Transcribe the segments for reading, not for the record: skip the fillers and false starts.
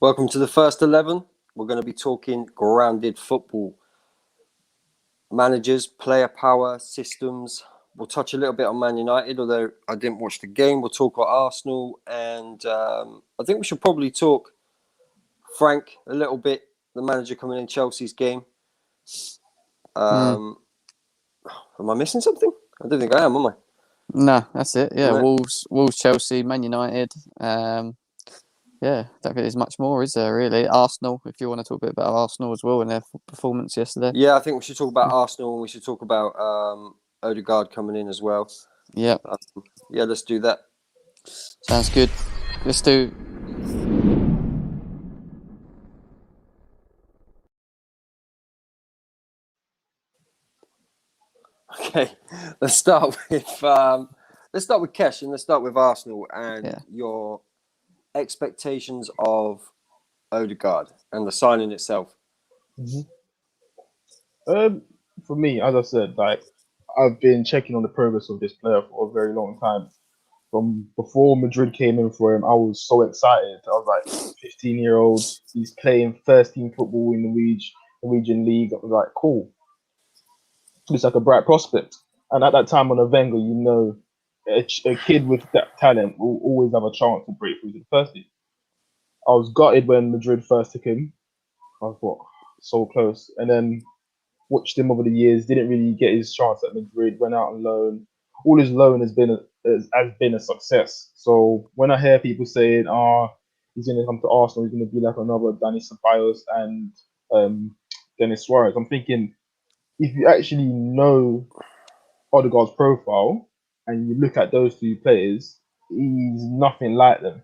Welcome to the first 11. We're going to be talking grounded football. Managers, player power, systems. We'll touch a little bit on Man United, although I didn't watch the game. We'll talk about Arsenal, and I think we should probably talk Frank a little bit, the manager coming in Chelsea's game. Am I missing something? I don't think I am I? No, that's it. Yeah, No. Wolves, Chelsea, Man United. Yeah, don't think there's much more, is there, really? Arsenal, if you want to talk a bit about Arsenal as well and their performance yesterday. Yeah, I think we should talk about Arsenal, and we should talk about Odegaard coming in as well. Yeah. Yeah, let's do that. Sounds good. Let's do... Okay, let's start with Kesh, and let's start with Arsenal and your expectations of Odegaard and the signing itself. For me, as I said, I've been checking on the progress of this player for a very long time. From before Madrid came in for him, I was so excited. I was like, 15-year-old, he's playing first team football in the Norwegian league. I was like, cool. Looks like a bright prospect. And at that time on a Wenger, a kid with that talent will always have a chance to break through to the first team. I was gutted when Madrid first took him. I thought, so close. And then watched him over the years, didn't really get his chance at Madrid, went out on loan. All his loan has been a success. So when I hear people saying, he's going to come to Arsenal, he's going to be like another Dani Ceballos and Denis Suarez, I'm thinking, if you actually know Odegaard's profile and you look at those two players, he's nothing like them.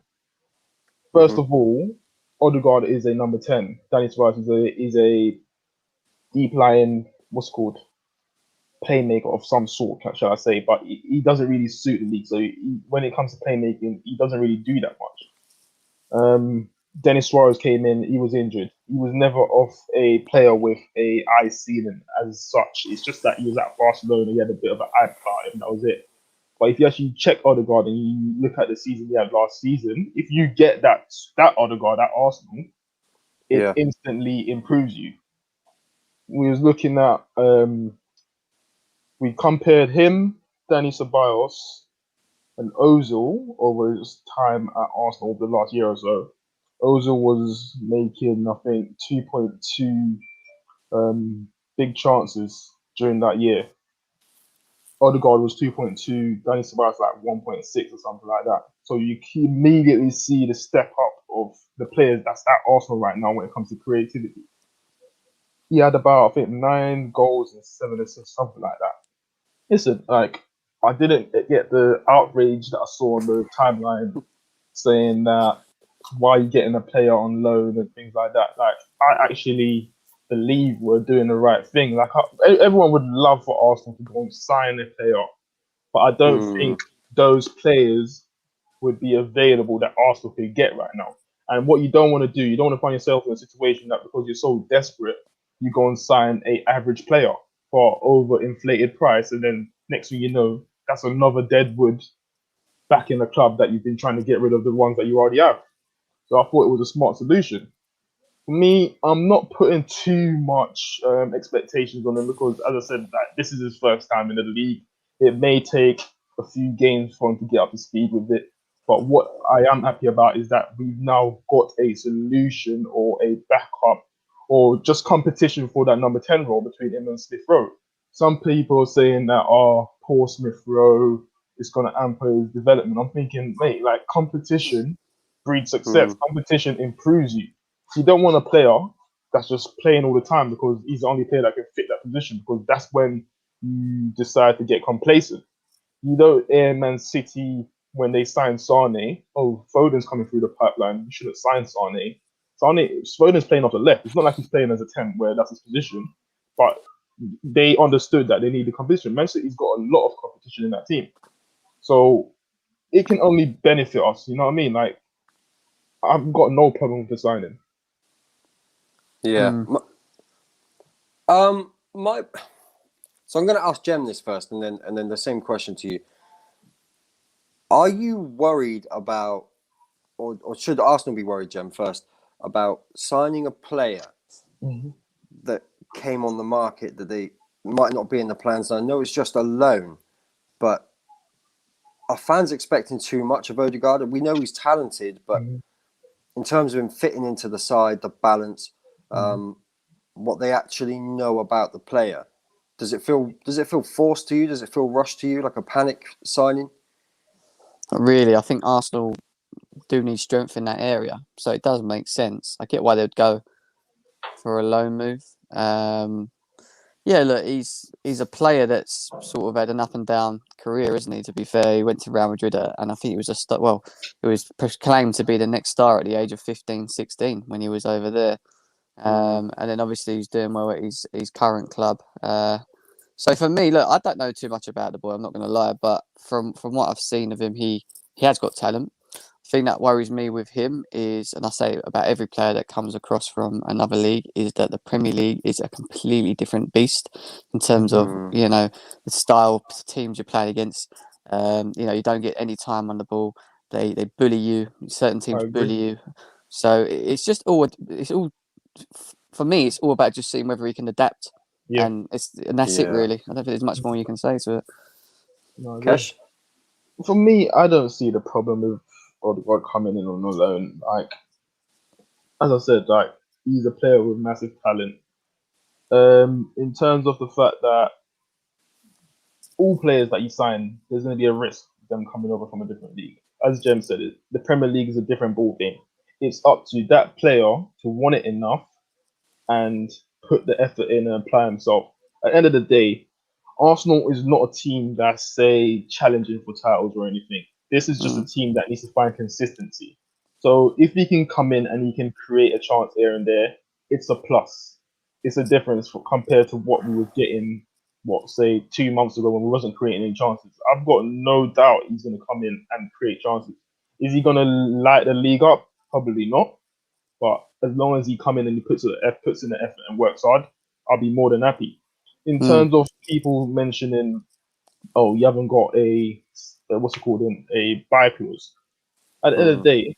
First of all, Odegaard is a number 10. Dani Suarez is a deep lying, playmaker of some sort, shall I say, but he doesn't really suit the league. So when it comes to playmaking, he doesn't really do that much. Denis Suarez came in, he was injured. He was never off a player with a high ceiling as such. It's just that he was at Barcelona, he had a bit of an hype about him, that was it. But if you actually check Odegaard and you look at the season he had last season, if you get that Odegaard at Arsenal, it instantly improves you. We was looking at we compared him, Dani Ceballos, and Ozil over his time at Arsenal over the last year or so. Ozil was making, I think, 2.2 big chances during that year. Odegaard was 2.2, Dani Ceballos like 1.6 or something like that. So you can immediately see the step up of the players that's at Arsenal right now when it comes to creativity. He had about, I think, 9 goals and 7 assists, something like that. Listen, I didn't get the outrage that I saw on the timeline saying that why are you getting a player on loan and things like that. I actually believe we're doing the right thing. Everyone would love for Arsenal to go and sign a player, but I don't think those players would be available that Arsenal could get right now. And what you don't want to do, you don't want to find yourself in a situation that because you're so desperate, you go and sign a average player for overinflated price, and then next thing you know, that's another deadwood back in the club that you've been trying to get rid of the ones that you already have. So I thought it was a smart solution. For me, I'm not putting too much expectations on him because, as I said, this is his first time in the league. It may take a few games for him to get up to speed with it. But what I am happy about is that we've now got a solution or a backup or just competition for that number 10 role between him and Smith Rowe. Some people are saying that, poor Smith Rowe is going to hamper his development. I'm thinking, mate, competition breeds success. Competition improves you. So you don't want a player that's just playing all the time because he's the only player that can fit that position, because that's when you decide to get complacent. You know, Man City, when they signed Sane, Foden's coming through the pipeline, you shouldn't sign Sane. Foden's playing off the left. It's not like he's playing as a 10 where that's his position, but they understood that they needed competition. Man City's got a lot of competition in that team. So it can only benefit us, you know what I mean? I've got no problem with the signing. Yeah. So I'm going to ask Jem this first, and then the same question to you. Are you worried about, or should Arsenal be worried, Jem, first, about signing a player that came on the market that they might not be in the plans. I know it's just a loan, but are fans expecting too much of Odegaard? We know he's talented, but in terms of him fitting into the side, the balance, what they actually know about the player, does it feel forced to you? Does it feel rushed to you, like a panic signing? Not really. I think Arsenal do need strength in that area, so it does make sense. I get why they'd go for a loan move. Yeah, look, he's a player that's sort of had an up and down career, isn't he? To be fair, he went to Real Madrid, and I think he was he was proclaimed to be the next star at the age of 15, 16 when he was over there. And then obviously he's doing well at his current club. So for me, look, I don't know too much about the boy. I'm not going to lie, but from what I've seen of him, he has got talent. The thing that worries me with him is, and I say about every player that comes across from another league, is that the Premier League is a completely different beast in terms of the style of teams you're playing against. You don't get any time on the ball. They bully you. Certain teams bully you. So it's all for me. It's all about just seeing whether he can adapt. Yeah. And that's it really. I don't think there's much more you can say to it. No, Cash? For me, I don't see the problem with Odegaard coming in on a loan. Like, as I said, like, he's a player with massive talent. In terms of the fact that all players that you sign, there's going to be a risk of them coming over from a different league. As Jem said, the Premier League is a different ball game. It's up to that player to want it enough and put the effort in and apply himself. At the end of the day, Arsenal is not a team that's, say, challenging for titles or anything. This is just a team that needs to find consistency. So if he can come in and he can create a chance here and there, it's a plus. It's a difference compared to what we were getting, say 2 months ago when we wasn't creating any chances. I've got no doubt he's going to come in and create chances. Is he going to light the league up? Probably not. But as long as he come in and he puts in the effort and works hard, I'll be more than happy. In terms of people mentioning, oh, you haven't got a buy clause. At the end of the day,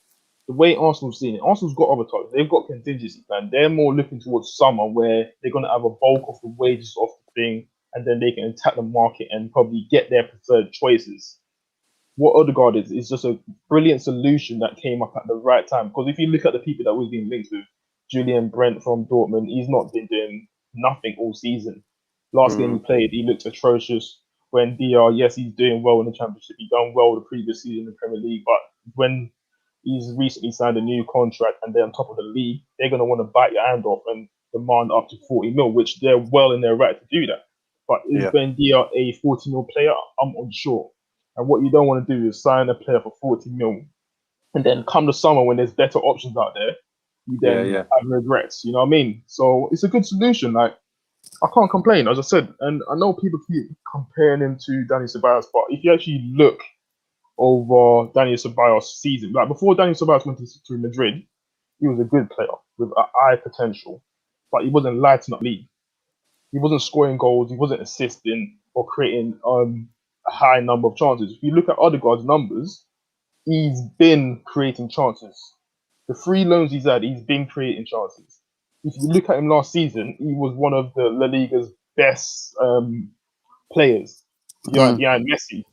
the way Arsenal's seen it, Arsenal's got other targets. They've got contingency plan. They're more looking towards summer where they're going to have a bulk of the wages off the thing, and then they can attack the market and probably get their preferred choices. What Odegaard is just a brilliant solution that came up at the right time. Because if you look at the people that we've been linked with, Julian Brent from Dortmund, he's not been doing nothing all season. Last game he played, he looked atrocious. When DR, yes, he's doing well in the Championship. He done well the previous season in the Premier League, but when he's recently signed a new contract and they're on top of the league, they're going to want to bite your hand off and demand up to 40 mil, which they're well in their right to do that. But is Ben DR a 40 mil player? I'm unsure. And what you don't want to do is sign a player for 40 mil, and then come the summer when there's better options out there, you then have regrets. You know what I mean? So it's a good solution. Like, I can't complain, as I said. And I know people keep comparing him to Daniel Ceballos, but if you actually look over Daniel Ceballos' season, like before Daniel Ceballos went to Madrid, he was a good player with high potential, but he wasn't lighting up league. He wasn't scoring goals. He wasn't assisting or creating a high number of chances. If you look at Odegaard's numbers, he's been creating chances. The 3 loans he's had, he's been creating chances. If you look at him last season, he was one of the La Liga's best players behind Messi.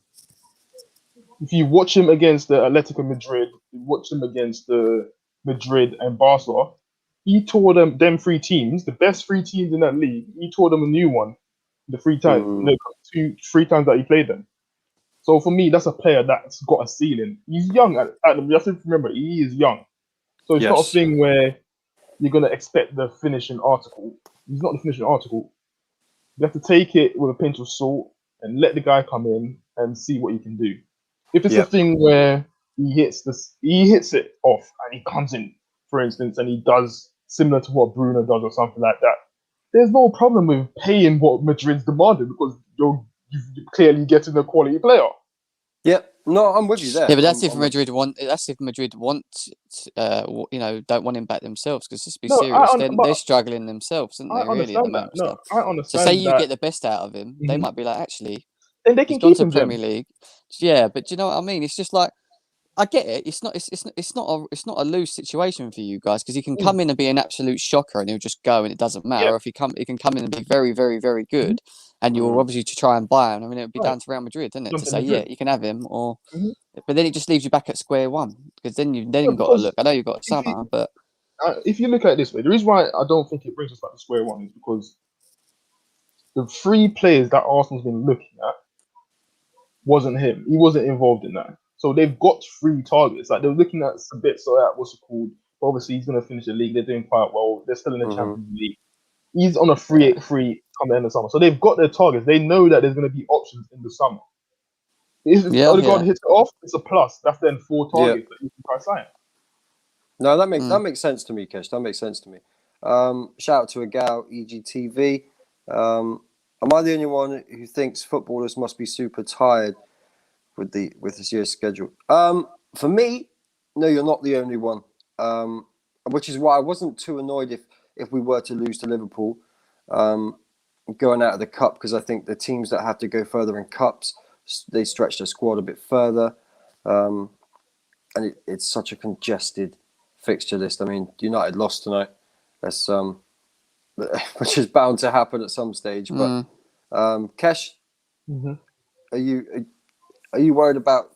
If you watch him against the Atletico Madrid, you watch him against the Madrid and Barca, he tore them 3 teams, the best 3 teams in that league, he tore them a new one the 3 times, the 3 times that he played them. So for me, that's a player that's got a ceiling. He's young. You have to remember, he is young. So it's not a thing where you're going to expect the finishing article. He's not the finishing article. You have to take it with a pinch of salt and let the guy come in and see what he can do. If it's a thing where he hits it off and he comes in, for instance, and he does similar to what Bruno does or something like that, there's no problem with paying what Madrid's demanded because you're clearly getting a quality player. Yeah, no, I'm with you there. Yeah, but that's if Madrid want. That's if Madrid want, don't want him back themselves. Because let's be serious, they're struggling themselves, aren't they? Really, at the moment. No, I understand. So say you get the best out of him, they might be like, actually, and they can he's gone keep to him. Premier League. Yeah, but do you know what I mean? It's just like I get it. It's not a loose situation for you guys because he can Mm. come in and be an absolute shocker and he'll just go and it doesn't matter. Yeah. Or if he can come in and be very, very, very good, and you're obviously to try and buy him. I mean, it would be Right. down to Real Madrid, isn't it, Jump to to say Madrid. you can have him, or Mhm. but then it just leaves you back at square one because then you've Yeah, got to because look. I know you've got if you, summer, but if you look at it this way, the reason why I don't think it brings us back to square one is because the three players that Arsenal's been looking at wasn't him. He wasn't involved in that. So they've got three targets. Like they're looking at a bit so at what's it called? Obviously, he's going to finish the league. They're doing quite well. They're still in the Mm-hmm. Champions League. He's on a free come the end of summer. So they've got their targets. They know that there's going to be options in the summer. If yeah, Odegaard yeah. hits it off, it's a plus. That's then four Yeah. targets that you can try sign. No, that Mm. makes sense to me, Kesh. That makes sense to me. Shout out to Agal, EGTV. Am I the only one who thinks footballers must be super tired with this year's schedule? For me, no, you're not the only one. Which is why I wasn't too annoyed if we were to lose to Liverpool, going out of the cup, because I think the teams that have to go further in cups, they stretch their squad a bit further, and it's such a congested fixture list. I mean, United lost tonight. That's which is bound to happen at some stage. But Kesh, Mm-hmm. are you worried about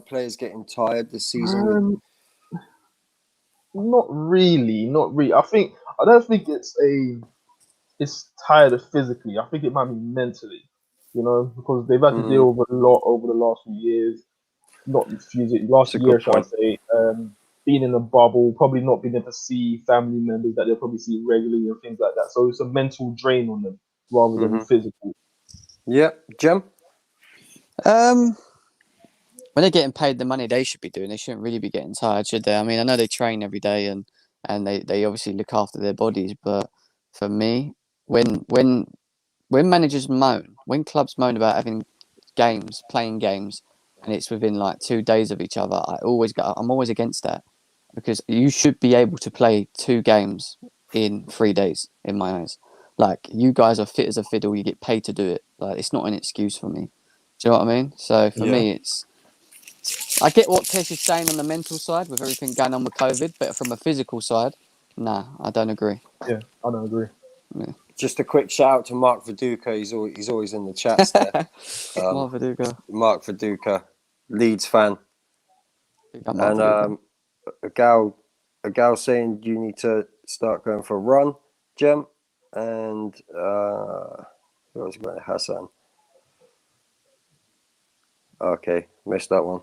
players getting tired this season? Not really. Not really. I don't think it's tired physically. I think it might be mentally. Because they've had to deal with a lot over the last few years. Not That's last a year, good shall I point. say? Being in a bubble, probably not being able to see family members that they'll probably see regularly and things like that. So it's a mental drain on them rather than physical. Yeah, Jem. When they're getting paid the money they should be doing, they shouldn't really be getting tired, should they? I mean, I know they train every day and they obviously look after their bodies, but for me, when managers moan, when clubs moan about having playing games, and it's within like 2 days of each other, I'm always against that because you should be able to play 2 games in 3 days, in my eyes. Like you guys are fit as a fiddle, you get paid to do it. Like it's not an excuse for me. Do you know what I mean? So for Yeah. me, I get what Kesh is saying on the mental side with everything going on with COVID, but from a physical side, nah, I don't agree. Yeah, I don't agree. Yeah. Just a quick shout out to Mark Viduka. He's always in the chats there. Mark Viduka. Mark Viduka, Leeds fan, Big up Mark and Viduka. a gal saying you need to start going for a run, Jem, and who else going? Hassan. Okay, missed that one.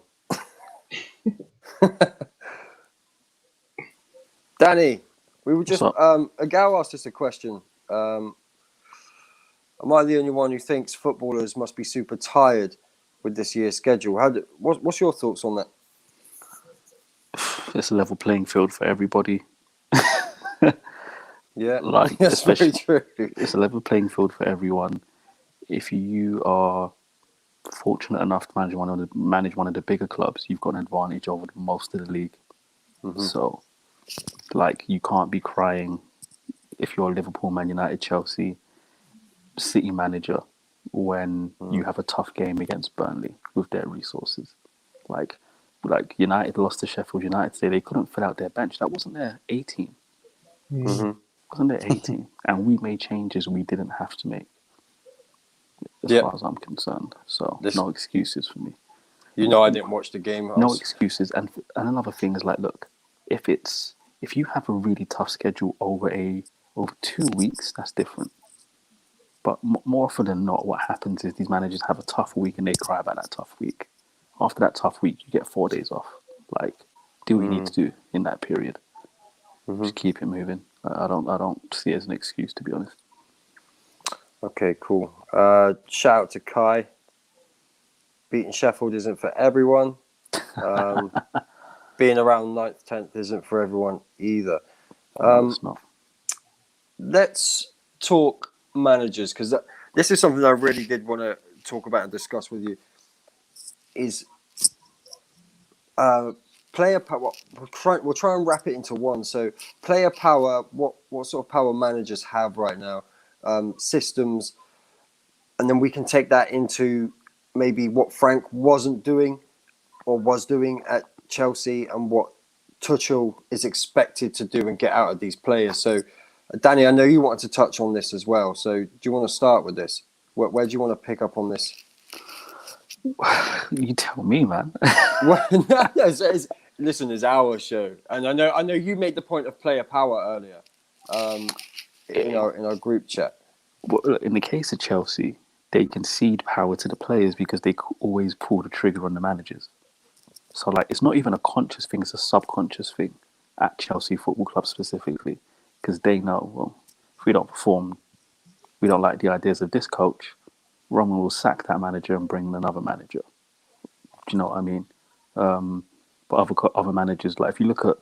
Danny, we were just a gal asked us a question. Am I the only one who thinks footballers must be super tired with this year's schedule? What's your thoughts on that? It's a level playing field for everybody. Yeah, Like, that's very true. It's a level playing field for everyone. If you are fortunate enough to manage one of the bigger clubs, you've got an advantage over most of the league. So, like, you can't be crying if you're a Liverpool, Man United, Chelsea, City manager when you have a tough game against Burnley with their resources. Like United lost to Sheffield United today. They couldn't fill out their bench. That wasn't their 18. Wasn't their 18. And we made changes we didn't have to make, as far as I'm concerned. So no excuses for me. I didn't watch the game. No excuses. And another thing is, like, look, if you have a really tough schedule over 2 weeks, that's different. But more often than not, what happens is these managers have a tough week and they cry about that tough week. After that tough week, you get 4 days off. Like, do what you need to do in that period. Just keep it moving. I don't see it as an excuse, to be honest. Okay, cool. Shout out to Kai. Beating Sheffield isn't for everyone. Being around 9th, 10th isn't for everyone either. No, it's not. Let's talk managers, because this is something I really did want to talk about and discuss with you. Is player power. We'll try and wrap it into one. So player power. What sort of power managers have right now? Systems, and then we can take that into maybe what Frank wasn't doing or was doing at Chelsea and what Tuchel is expected to do and get out of these players. So, Danny, I know you wanted to touch on this as well. So, do you want to start with this? Where do you want to pick up on this? You tell me, man. Well, listen, it's our show, and I know you made the point of player power earlier, in our group chat. Well, look, in the case of Chelsea, they concede power to the players because they always pull the trigger on the managers. So, like, it's not even a conscious thing; it's a subconscious thing at Chelsea Football Club specifically, because they know, well, if we don't perform, we don't like the ideas of this coach. Roman will sack that manager and bring in another manager. Do you know what I mean? But other managers, like if you look at,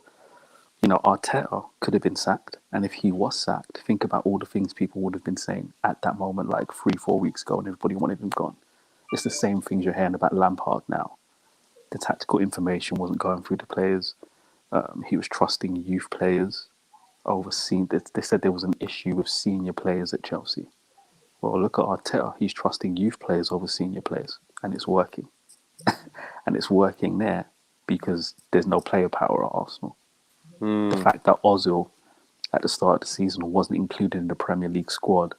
Arteta could have been sacked, and if he was sacked, think about all the things people would have been saying at that moment, like 3-4 weeks ago, and everybody wanted him gone. It's the same things you're hearing about Lampard now. The tactical information wasn't going through the players. He was trusting youth players over senior. They said there was an issue with senior players at Chelsea. Well, look at Arteta. He's trusting youth players over senior players, and it's working. And it's working there because there's no player power at Arsenal. The fact that Ozil, at the start of the season, wasn't included in the Premier League squad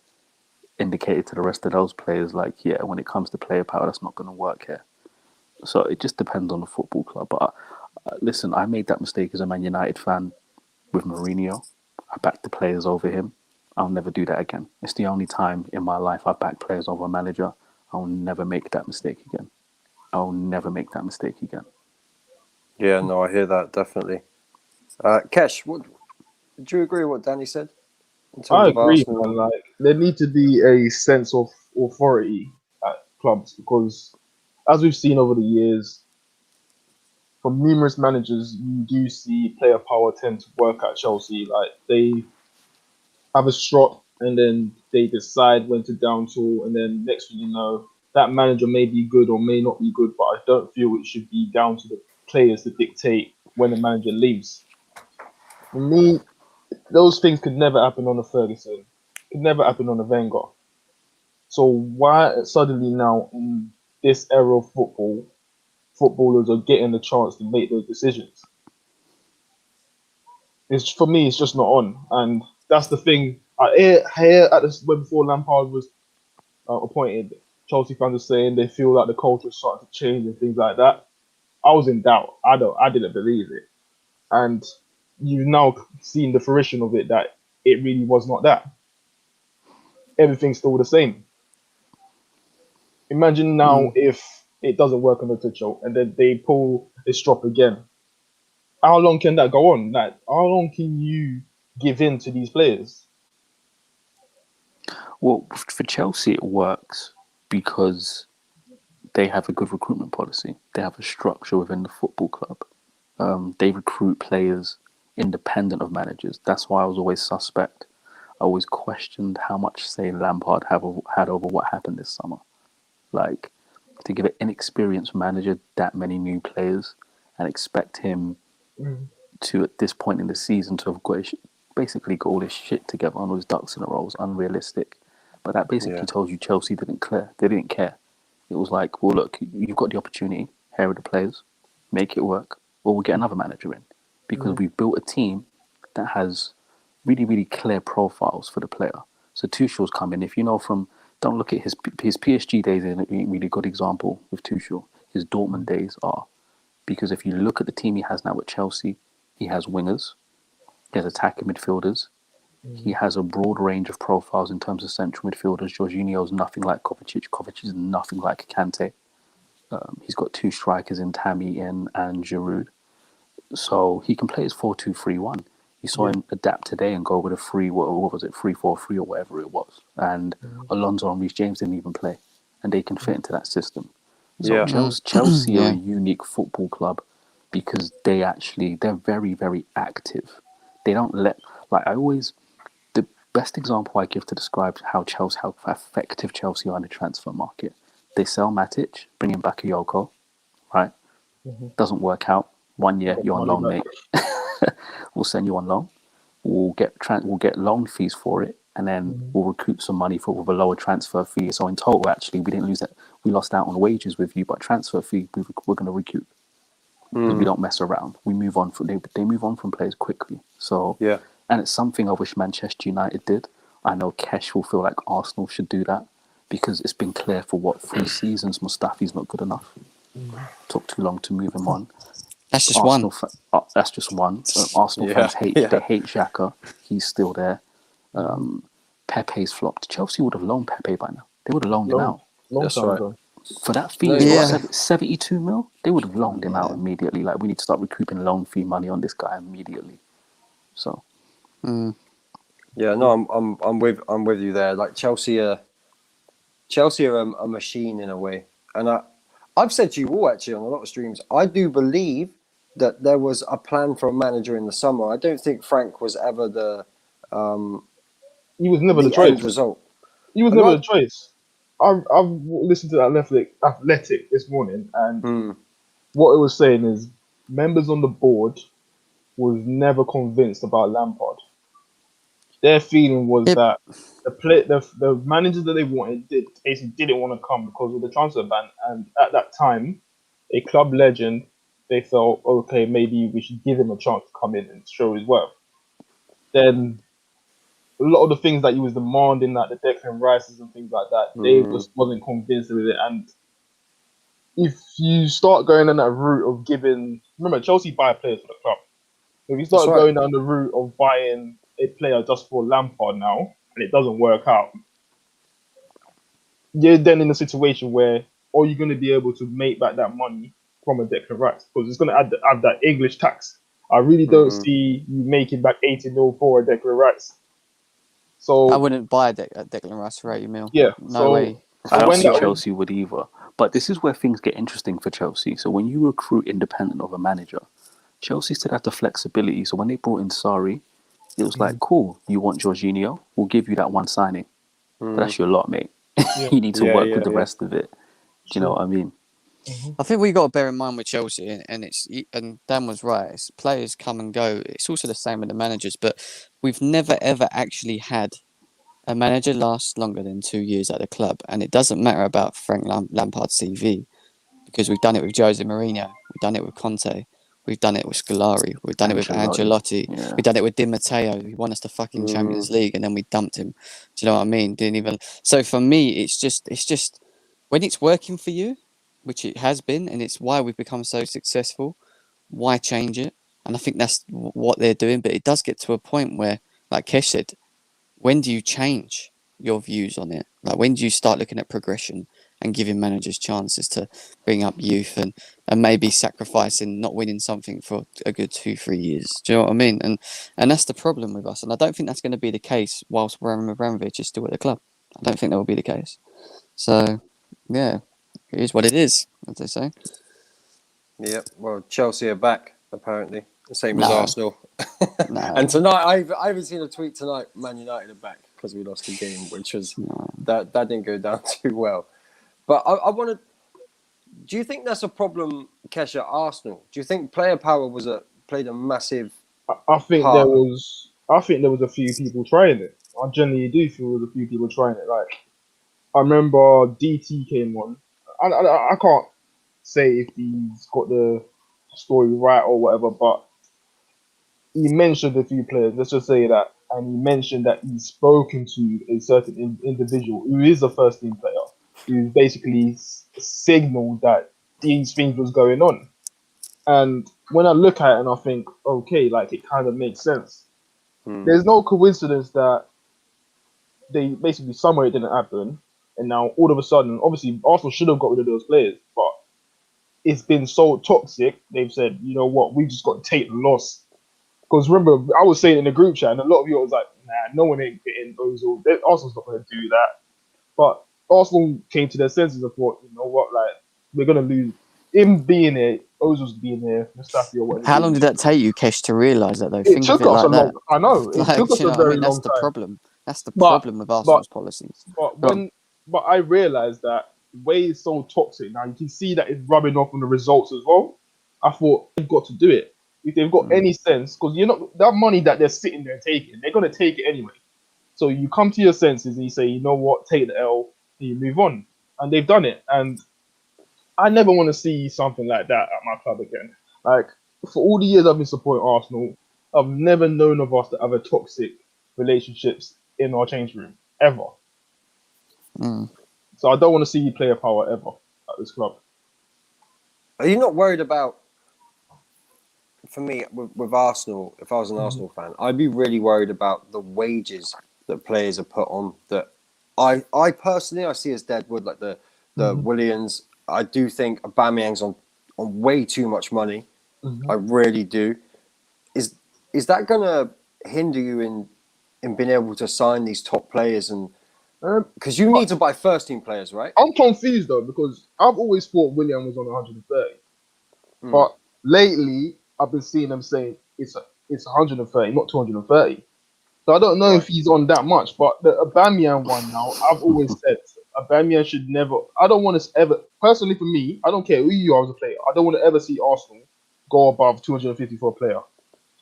indicated to the rest of those players, like, yeah, when it comes to player power, that's not going to work here. So it just depends on the football club. But listen, I made that mistake as a Man United fan with Mourinho. I backed the players over him. I'll never do that again. It's the only time in my life I back players over a manager. I'll never make that mistake again. I'll never make that mistake again. Yeah, no, I hear that, definitely. Kesh, do you agree with what Danny said? In terms I of agree, Arsenal? man. Like, there need to be a sense of authority at clubs because, as we've seen over the years, from numerous managers, you do see player power tend to work at Chelsea. Like, they have a strop and then they decide when to down tool, and then next thing you know, that manager may be good or may not be good, but I don't feel it should be down to the players to dictate when the manager leaves. For me, those things could never happen on a Ferguson, could never happen on a Wenger. So why suddenly now in this era of football, footballers are getting the chance to make those decisions? It's, for me, it's just not on, and that's the thing. I hear at this when before Lampard was appointed, Chelsea fans are saying they feel like the culture is starting to change and things like that. I was in doubt. I didn't believe it, and you've now seen the fruition of it that it really was not that. Everything's still the same. Imagine now if it doesn't work on the Tuchel and then they pull a strop again. How long can that go on? Like, how long can you give in to these players? Well, for Chelsea, it works because they have a good recruitment policy. They have a structure within the football club. They recruit players independent of managers. That's why I was always suspect. I always questioned how much say Lampard had over what happened this summer. Like, to give an inexperienced manager that many new players and expect him to, at this point in the season, to have basically got all his shit together on all his ducks in a row was unrealistic. But that basically tells you Chelsea didn't care. They didn't care. It was like, well, look, you've got the opportunity. Here are the players. Make it work, or we'll get another manager in. Because we've built a team that has really, really clear profiles for the player. So Tuchel's coming. If you know from, don't look at his PSG days is a really good example with Tuchel. His Dortmund days are. Because if you look at the team he has now at Chelsea, he has wingers, he has attacking midfielders, he has a broad range of profiles in terms of central midfielders. Jorginho's nothing like Kovacic. Kovacic is nothing like Kante. He's got two strikers in Tammy and Giroud. So he can play his 4-2-3-1. You saw him adapt today and go with a 3-4-3 or whatever it was. And Alonso and Reece James didn't even play. And they can fit into that system. So Chelsea are a unique football club because they're very, very active. They don't the best example I give to describe how effective Chelsea are in the transfer market. They sell Matic, bring in Bakayoko, right? Doesn't work out. 1 year, you're on loan, mate. We'll send you on loan. We'll get loan fees for it, and then we'll recoup some money with a lower transfer fee. So in total, actually, we didn't lose that. We lost out on wages with you, but transfer fee we're going to recoup. because we don't mess around. We move on from they move on from players quickly. So Yeah. and it's something I wish Manchester United did. I know Kesh will feel like Arsenal should do that because it's been clear for 3 seasons Mustafi's not good enough. Took too long to move him on. That's just one. That's just one. Arsenal Yeah, fans hate yeah. they hate Xhaka. He's still there. Pepe's flopped. Chelsea would have loaned Pepe by now. They would have loaned him out. Long That's time right. ago. For that fee, No, it's you're what, right. 72 mil? They would have loaned him out immediately. Like, we need to start recouping loan fee money on this guy immediately. So, Yeah, no, I'm with you there. Like Chelsea are a machine in a way, and I've said to you all actually on a lot of streams. I do believe that there was a plan for a manager in the summer. I don't think Frank was ever He was never the the choice. end result. He was And never like, the choice. I've listened to that Athletic this morning, and what it was saying is members on the board was never convinced about Lampard. Their feeling was Yep. that the manager that they wanted basically didn't want to come because of the transfer ban, and at that time, a club legend, they felt okay, maybe we should give him a chance to come in and show his worth. Then a lot of the things that he was demanding, like the Declan Rices and things like that, they just wasn't convinced with it. And if you start going on that route of remember Chelsea buy players for the club. If you That's start right. going down the route of buying a player just for Lampard now, and it doesn't work out, you're then in a situation where are you going to be able to make back that money from a Declan Rice? Because it's going to add that English tax. I really don't see you making back 80 mil for a Declan Rice. So I wouldn't buy a Declan Rice for 80 mil. yeah, No way. I don't when see that Chelsea would either. But this is where things get interesting for Chelsea. So when you recruit independent of a manager, Chelsea still have the flexibility. So when they brought in Sarri, it was like, cool, you want Jorginho? We'll give you that one signing. But that's your lot, mate. You need to work with the rest of it. Do you know what I mean? I think we got to bear in mind with Chelsea, and Dan was right. It's players come and go. It's also the same with the managers, but we've never ever actually had a manager last longer than 2 years at the club, and it doesn't matter about Frank Lampard's CV because we've done it with Jose Mourinho, we've done it with Conte, we've done it with Scolari, we've done it with Ancelotti, Yeah. we've done it with Di Matteo. He won us the fucking Champions League, and then we dumped him. Do you know what I mean? Didn't even. So for me, it's just when it's working for you, which it has been, and it's why we've become so successful. Why change it? And I think that's what they're doing. But it does get to a point where, like Kesh said, when do you change your views on it? Like, when do you start looking at progression and giving managers chances to bring up youth and maybe sacrificing not winning something for a good 2-3 years? Do you know what I mean? And that's the problem with us. And I don't think that's going to be the case whilst Roman Abramovich is still at the club. I don't think that will be the case. So, yeah, it is what it is, as they say. Yeah, well, Chelsea are back apparently, the same as No. Arsenal. No. And tonight, I haven't seen a tweet tonight. Man United are back because we lost the game, which was that didn't go down too well. But I want to. Do you think that's a problem, Kesh, at Arsenal? Do you think player power played a massive? I think part? there was a few people trying it. I generally do feel there was a few people trying it. Like I remember DT came on. I can't say if he's got the story right or whatever, but he mentioned a few players. Let's just say that, and he mentioned that he's spoken to a certain individual who is a first team player, who basically signaled that these things was going on. And when I look at it and I think, okay, like it kind of makes sense. There's no coincidence that they basically somewhere it didn't happen, and now all of a sudden, obviously Arsenal should have got rid of those players, but it's been so toxic. They've said, you know what, we just got to take the loss. Because remember, I was saying in the group chat, and a lot of you was like, nah, no one ain't getting Ozil. Arsenal's not going to do that. But Arsenal came to their senses and thought, you know what, like we're going to lose. Him being here, Ozil's being here, Mustafi or whatever. How long did that take you, Kesh, to realise that, though? It Think took of it us like a long. that. I know it Like, took us you know a what I very mean? That's long the time. problem. That's the But- problem with Arsenal's policies. But I realised that the way it's so toxic now, you can see that it's rubbing off on the results as well. I thought they've got to do it if they've got any sense, because you're not that money that they're sitting there taking, they're going to take it anyway. So you come to your senses and you say, you know what, take the L and you move on, and they've done it. And I never want to see something like that at my club again. Like, for all the years I've been supporting Arsenal, I've never known of us to have a toxic relationships in our change room ever. Mm. So I don't want to see player power ever at this club. Are you not worried about? For me, with Arsenal, if I was an Mhm. Arsenal fan, I'd be really worried about the wages that players are put on. That I personally I see as deadwood, like the Mhm. Williams. I do think Aubameyang's on way too much money. Mhm. I really do. Is is that gonna hinder you in being able to sign these top players? And because you But need to buy first team players, right? I'm confused though because I've always thought William was on 130, Mm, but lately I've been seeing them saying it's 130, not 230. So I don't know if right. he's on that much, but the Aubameyang one now, I've always said Aubameyang should never. I don't want to ever, personally for me, I don't care who you are as a player. I don't want to ever see Arsenal go above 250 for a player.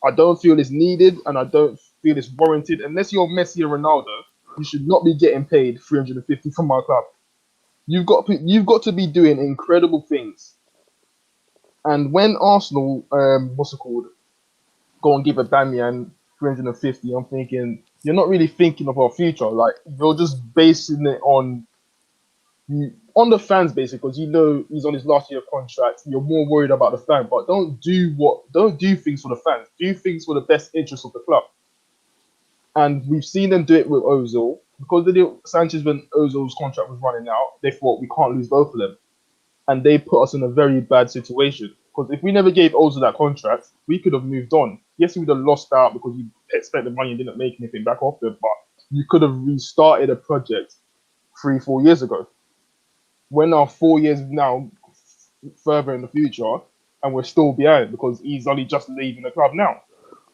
I don't feel it's needed, and I don't feel it's warranted. Unless you're Messi or Ronaldo, you should not be getting paid 350 from my club. You've got to be doing incredible things. And when Arsenal, what's it called, go and give Aubameyang 350, I'm thinking you're not really thinking of our future. Like you're just basing it on the fans, basically, because you know he's on his last year of contract. You're more worried about the fan, but don't do things for the fans. Do things for the best interest of the club. And we've seen them do it with Ozil because they did Sanchez when Ozil's contract was running out. They thought we can't lose both of them, and they put us in a very bad situation. Because if we never gave Ozil that contract, we could have moved on. Yes, we would have lost out because you spent the money and didn't make anything back off it, but you could have restarted a project 3, 4 years ago. We're now 4 years now further in the future, and we're still behind because he's only just leaving the club now.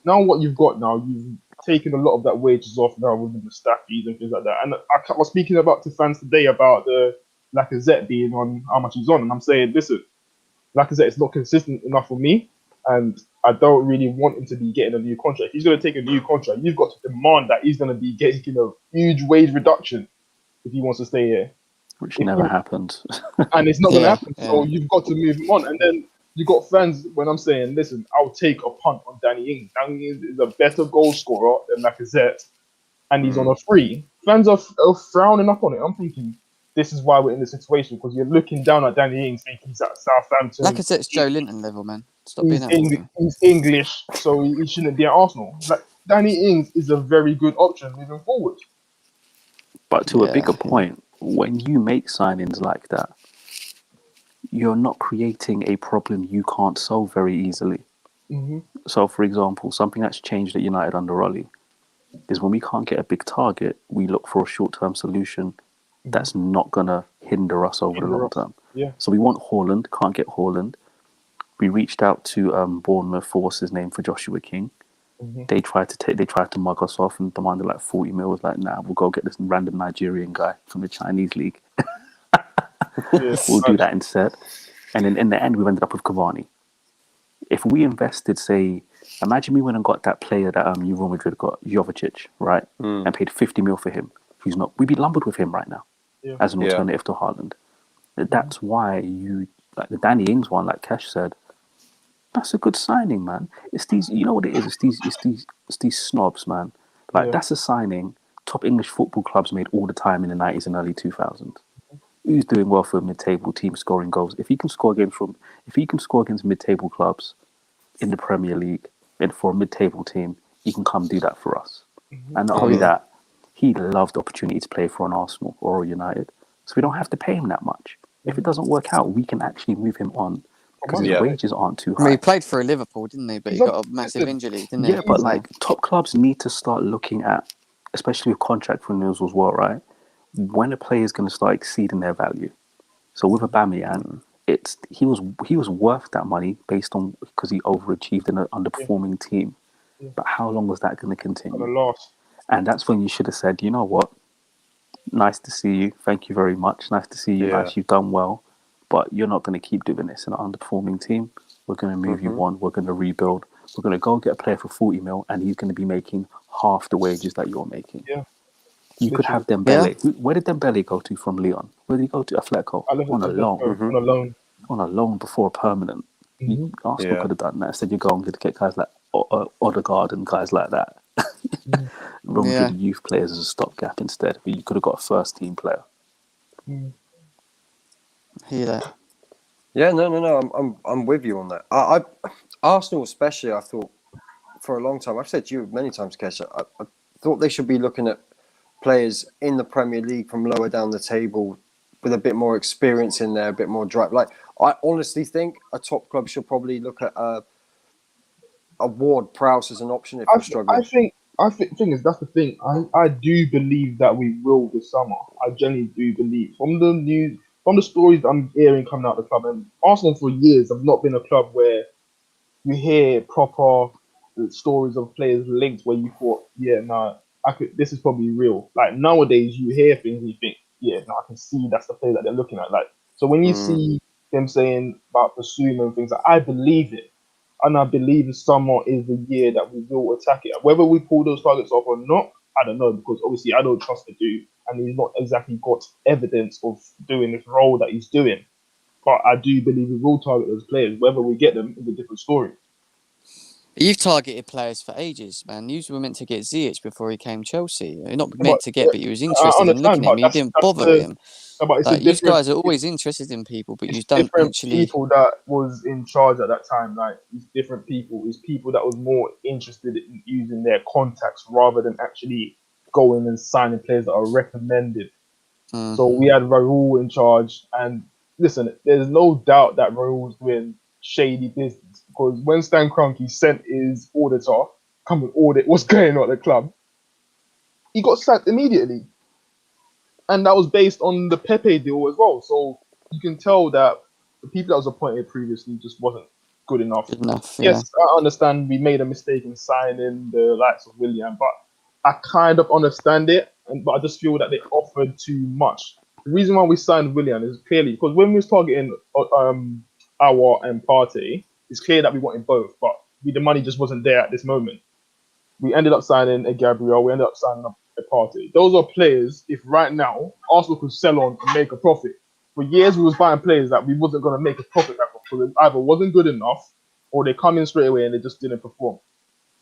Now, what you've got now, you've taken a lot of that wages off now with the Mustafis and things like that. And I was speaking about to fans today about the Lacazette being on how much he's on, and I'm saying, listen, Lacazette is not consistent enough for me, and I don't really want him to be getting a new contract. If he's going to take a new contract, you've got to demand that he's going to be getting a huge wage reduction if he wants to stay here. which If never he, happened. and it's not going to Yeah, happen. yeah. So you've got to move him on. And then you got fans when I'm saying, listen, I'll take a punt on Danny Ings. Danny Ings is a better goal scorer than Lacazette, and he's on a free. Fans are frowning up on it. I'm thinking, this is why we're in this situation because you're looking down at Danny Ings thinking he's at Southampton. Lacazette's Joe Linton level, man. Stop being He's English, so he shouldn't be at Arsenal. Like Danny Ings is a very good option moving forward. But to a Yeah, bigger yeah. point, when you make signings like that, you're not creating a problem you can't solve very easily. Hmm. So, for example, something that's changed at United under Ollie is when we can't get a big target, we look for a short-term solution Hmm. that's not going to hinder us over the Hinder long us. term. Yeah. So we want Haaland, can't get Haaland. We reached out to Bournemouth for what's his name for Joshua King. Hmm. They tried to mug us off and demanded like 40 mil. Was like, nah, we'll go get this random Nigerian guy from the Chinese league. Yeah. We'll do that instead. And then in the end, we've ended up with Cavani. If we invested, say, imagine we went and got that player that Real Madrid got, Jovicic, right, and paid 50 mil for him. Who's not? We'd be lumbered with him right now Yeah. as an Yeah. alternative to Haaland. That's why you like the Danny Ings one, like Kesh said. That's a good signing, man. It's these, you know what it is? It's these snobs, man. Like Yeah. that's a signing top English football clubs made all the time in the 90s and early 2000s. Who's doing well for a mid-table team scoring goals? If he can score against mid-table clubs in the Premier League and for a mid-table team, he can come do that for us. And not Oh only yeah. that, he'd love the opportunity to play for an Arsenal or a United, so we don't have to pay him that much. If it doesn't work out, we can actually move him on because his Yeah. wages aren't too I mean, he high. played for Liverpool, didn't he? But he He's on. got a massive Listen, injury, didn't Yeah, he? but he's So, like top clubs need to start looking at, especially with contract renewals as well, right? When a player is going to start exceeding their value. So with Aubameyang, he was worth that money based on because he overachieved in an yeah, underperforming team. yeah, But how long was that going to gonna continue? last. And that's when you should have said, you know what? Nice to see you. Thank you very much. Nice to see you. Yeah. Nice, you've done well. But you're not going to keep doing this in an underperforming team. We're going to move you on. We're going to rebuild. We're going to go get a player for 40 mil, and he's going to be making half the wages that you're making. Yeah, You could literally. have yeah. Dembele. Where did Dembele go to from Leon? Where did he go to? Atletico I love on a loan. Atletico on a loan. On a loan before a permanent. Arsenal Yeah. could have done that. Instead, you go and get guys like Odegaard and guys like that. Run through Yeah. the youth players as a stopgap instead. But you could have got a first team player. Hear that? Yeah, no. I'm with you on that. I Arsenal especially. I thought for a long time. I've said to you many times, Kesha. I thought they should be looking at players in the Premier League from lower down the table with a bit more experience in there, a bit more drive. Like I honestly think a top club should probably look at Ward Prowse as an option if you're struggling. I think thing is that's the thing. I do believe that we will this summer. I genuinely do believe from the stories that I'm hearing coming out of the club, and Arsenal for years have not been a club where you hear proper stories of players linked where you thought, yeah, nah, this is probably real. Like nowadays, you hear things and you think, yeah, no, I can see that's the player that they're looking at. Like, so when you see them saying about Basuma and things, like, I believe it. And I believe the summer is the year that we will attack it. Whether we pull those targets off or not, I don't know, because obviously I don't trust the dude, and he's not exactly got evidence of doing this role that he's doing. But I do believe we will target those players. Whether we get them is a different story. You've targeted players for ages, man. You were meant to get Ziyech before he came Chelsea. You're not But meant to get, but you was interested in understand, looking at him. but You didn't bother the him. but it's a Like, you different. guys are always interested in people, but you It's don't different actually. people that was in charge at that time. Like it's different people. It's people that was more interested in using their contacts rather than actually going and signing players that are recommended. So we had Raul in charge, and listen, there's no doubt that Raul was doing shady business because when Stan Kroenke sent his auditor come and audit what's going on at the club, he got sacked immediately, and that was based on the Pepe deal as well. So you can tell that the people that was appointed previously just wasn't good enough. Good enough, yeah. Yes, I understand we made a mistake in signing the likes of Willian, but I kind of understand it, but I just feel that they offered too much. The reason why we signed Willian is clearly because when we was targeting our and Partey, it's clear that we wanted both, but the money just wasn't there at this moment. We ended up signing a Gabriel. We ended up signing a Partey. Those are players. If right now Arsenal could sell on and make a profit, for years we was buying players that we wasn't going to make a profit back because it either wasn't good enough or they come in straight away and they just didn't perform.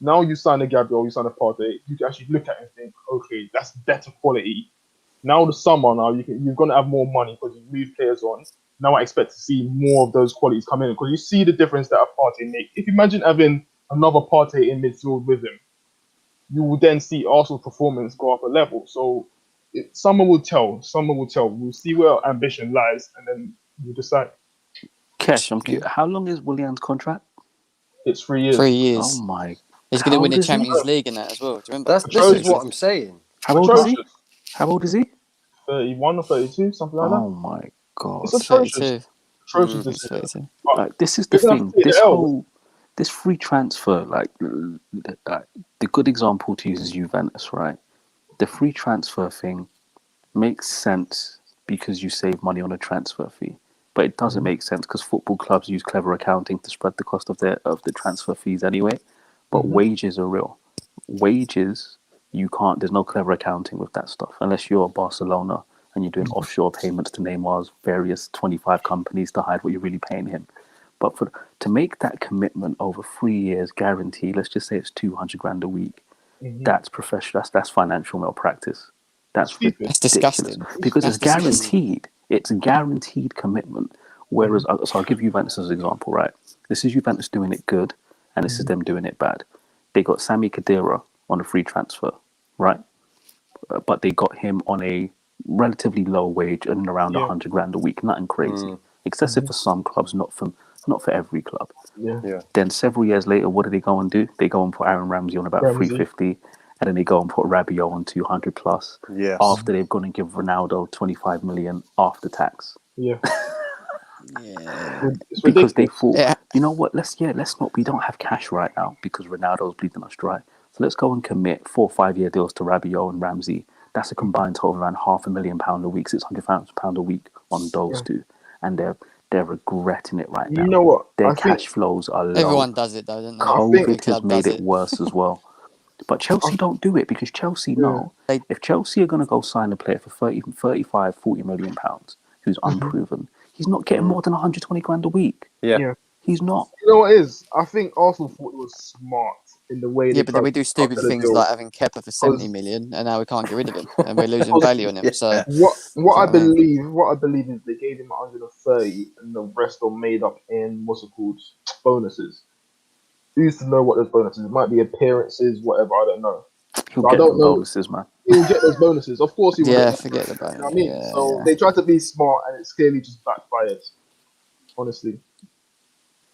Now you sign a Gabriel, you sign a Partey, you can actually look at it and think, okay, that's better quality. Now the summer, you're going to have more money because you move players on. Now I expect to see more of those qualities come in because you see the difference that a Partey makes. If you imagine having another Partey in midfield with him, you will then see Arsenal's performance go up a level. So summer will tell. Summer will tell. We'll see where our ambition lies, and then we'll decide. Kesh, I'm curious. How long is Willian's contract? It's 3 years. 3 Oh years. my! He's going to How win the old is he? Champions League in that as well. Do you remember? This is what I'm saying. How old is he? Atrocious. How old is he? 31 or 32, something like that. Oh my god! It's atrocious. 32. Atrocious He's this 32. Like this is the You're gonna have thing. to take the L. This free transfer, like the good example to use is Juventus, right? The free transfer thing makes sense because you save money on a transfer fee, but it doesn't make sense because football clubs use clever accounting to spread the cost of the transfer fees anyway. But wages are real. Wages, you can't. There's no clever accounting with that stuff unless you're Barcelona and you're doing offshore payments to Neymar's various 25 companies to hide what you're really paying him. But to make that commitment over 3 years guaranteed, let's just say it's 200 grand a week. That's professional. That's financial malpractice. That's ridiculous. disgusting. Because That's it's guaranteed. It's a guaranteed commitment. Whereas, so I'll give Juventus as an example, right? This is Juventus doing it good, and this is them doing it bad. They got Sami Khedira on a free transfer, right? But they got him on a relatively low wage and around 100 grand a week. Nothing crazy. Excessive for some clubs, not for every club. Yeah. Then several years later, what do they go and do? They go and put Aaron Ramsey on about 350, and then they go and put Rabiot on 200 plus. Yes. After they've gone and give Ronaldo 25 million after tax. Yeah. Yeah. Because they thought, you know what? Let's not. We don't have cash right now because Ronaldo's bleeding us dry. So let's go and commit 4 or 5 year deals to Rabiot and Ramsey. That's a combined total of around £500,000 a week, £600,000 a week on those two, and they're regretting it right now. You know what? Their cash flows are low. Everyone does it though, don't they? COVID has made it worse as well. But Chelsea don't do it because Chelsea know if Chelsea are going to go sign a player for 30, 35, 40 million pounds who's unproven, he's not getting more than 120 grand a week. Yeah. He's not. You know what it is? I think Arsenal thought it was smart in the way Yeah, they but then tried we to do structure stupid the things deal. like having Kepa for 70 million, and now we can't get rid of him, and we're losing Because value on him. So, Yeah. what do you know I what I mean? believe is they gave him 130, and the rest are made up in what's it called, bonuses. Who used to know what those bonuses? It might be appearances, whatever. I don't know. He'll So I get don't them know. bonuses, man. He'll get those bonuses. Of course, he will get Yeah, those forget bonuses. about You know it. what I mean? Yeah, So yeah. they tried to be smart, and it's clearly just backfired. Honestly,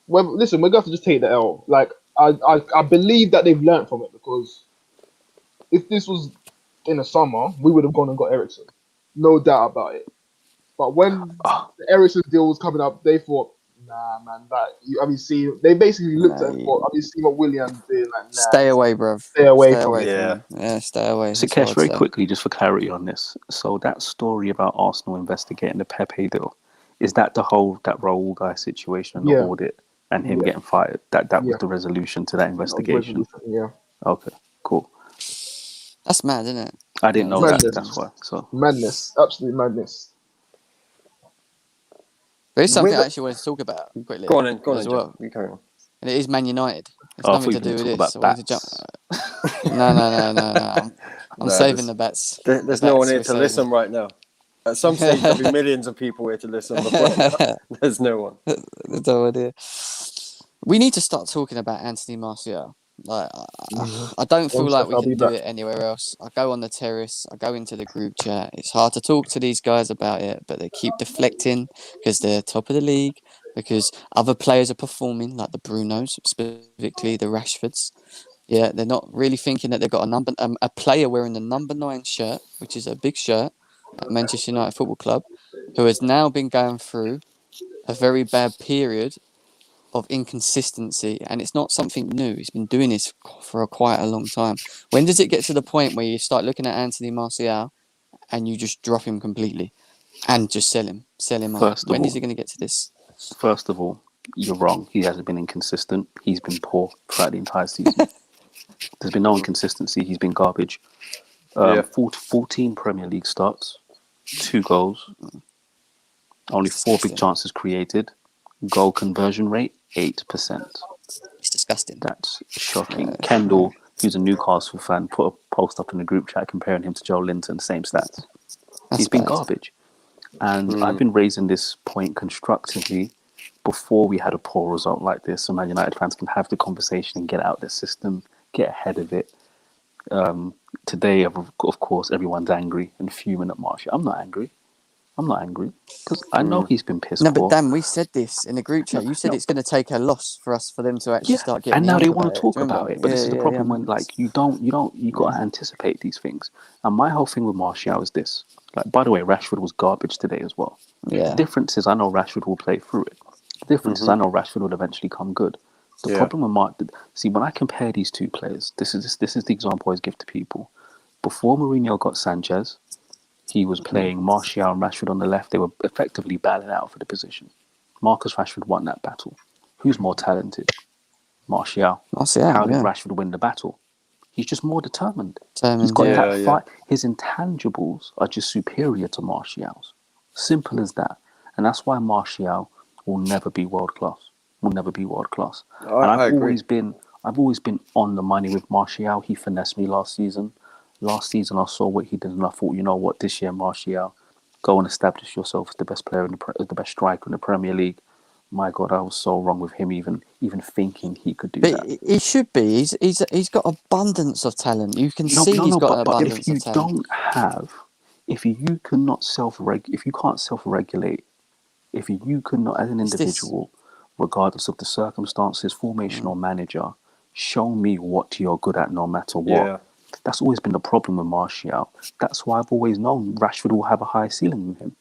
well, listen, we're going to have to just take the L. Like I believe that they've learned from it, because if this was in the summer, we would have gone and got Ericsson, no doubt about it. But when Oh, the Ericsson deal was coming up, they thought, nah, man, have you seen? They basically looked No, at it and thought, have you seen what Willian's doing? Like, nah, stay away, bruv. stay away Stay from away it. from Yeah. him. Yeah, stay away. That's all Sakesh, I'd very say. quickly, just for clarity on this. So that story about Arsenal investigating the Pepe deal, is that that Raul guy situation, the Yeah, audit, and him yeah, getting fired? That was yeah. the resolution to that That was investigation. resolution. Yeah, Okay, cool. That's mad, isn't it? I didn't know that. That's madness, why. So madness, absolute madness. There is something When I the, actually wanted to talk about quickly Go on, as John. well, You carry on. and it is Man United. It's I nothing thought you to were do going to with talk this. about I wanted to jump. bats. No. I'm No, saving the bets. The there's no one bets here we're to saving. listen right now. At some stage, there'll be millions of people here to listen, but right now, there's no one. There's no idea. We need to start talking about Anthony Martial. Like, I don't feel one like sec, we I'll can be do back. it anywhere else. I go on the terrace, I go into the group chat. It's hard to talk to these guys about it, but they keep deflecting because they're top of the league, because other players are performing, like the Brunos, specifically the Rashfords. Yeah, they're not really thinking that they've got a player wearing the number 9 shirt, which is a big shirt at Manchester United Football Club, who has now been going through a very bad period of inconsistency, and it's not something new. He's been doing this for quite a long time. When does it get to the point where you start looking at Anthony Martial and you just drop him completely and just sell him on? First of When is all, it going to get to this? you're wrong. He hasn't been inconsistent. He's been poor throughout the entire season. There's been no inconsistency. He's been garbage. Yeah. 14 Premier League starts, 2 goals, only 4 big Disgusting. chances created, goal conversion rate 8%. It's disgusting. That's shocking. Kendall, who's a Newcastle fan, put a post up in the group chat comparing him to Joe Linton, same stats. That's He's been bad. garbage. And I've been raising this point constructively before we had a poor result like this, so Man United fans can have the conversation and get out their system, get ahead of it. Today, of course, everyone's angry and fuming at Martial. I'm not angry. Because I know he's been piss No, but poor. Dan, we said this in the group chat. You said No, it's going to take a loss for them to actually yeah, start getting and the now they ump want about to it. Do talk you remember? about it. But this is the Yeah. problem when you got to anticipate these things. And my whole thing with Martial is this. Like, by the way, Rashford was garbage today as well. The Yeah. difference is I know Rashford will play through it. The difference is I know Rashford will eventually come good. The Yeah. problem with see, when I compare these two players, this is the example I always give to people. Before Mourinho got Sanchez, he was playing Martial and Rashford on the left. They were effectively battling out for the position. Marcus Rashford won that battle. Who's more talented? Martial. Martial, How did yeah. Rashford win the battle? He's just more determined. He's Determined, got yeah. that Yeah. fight. His intangibles are just superior to Martial's. Simple as that. And that's why Martial will never be world class. Will never be world class. And I agree. I've always been on the money with Martial. He finessed me last season. Last season I saw what he did and I thought, you know what, this year Martial, go and establish yourself as the best player as the best striker in the Premier League. My God, I was so wrong with him even thinking he could do But that. he should be. He's got abundance of talent. You can No, see no, he's no. got an But if abundance you of talent. don't have, if you if you can't self-regulate, if you could not, as an It's this. individual, regardless of the circumstances, formation or manager, show me what you're good at, no matter what. Yeah. That's always been the problem with Martial. That's why I've always known Rashford will have a high ceiling with him.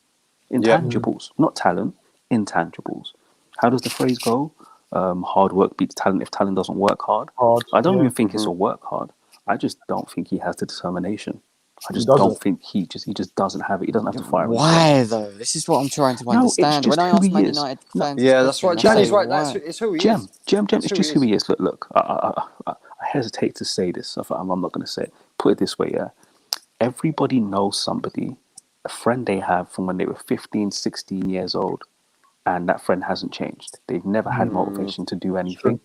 Yeah. Intangibles, not talent, intangibles. How does the phrase go? Hard work beats talent if talent doesn't work hard. Hard, I don't yeah. even think it's a work hard. I just don't think he has the determination. I He just don't doesn't. think he just doesn't have it. He doesn't have the fire in his belly. Why though? This is what I'm trying to No, it's understand. When just I who ask he Man is. United No, fans this Yeah, that's question, right. I say Danny's right. why? It's who he Gem, is. Gem, It's it's who just he who is. he is. Look. I hesitate to say this. I'm not going to say it. Put it this way, yeah. Everybody knows somebody, a friend they have from when they were 15, 16 years old, and that friend hasn't changed. They've never had motivation to do anything.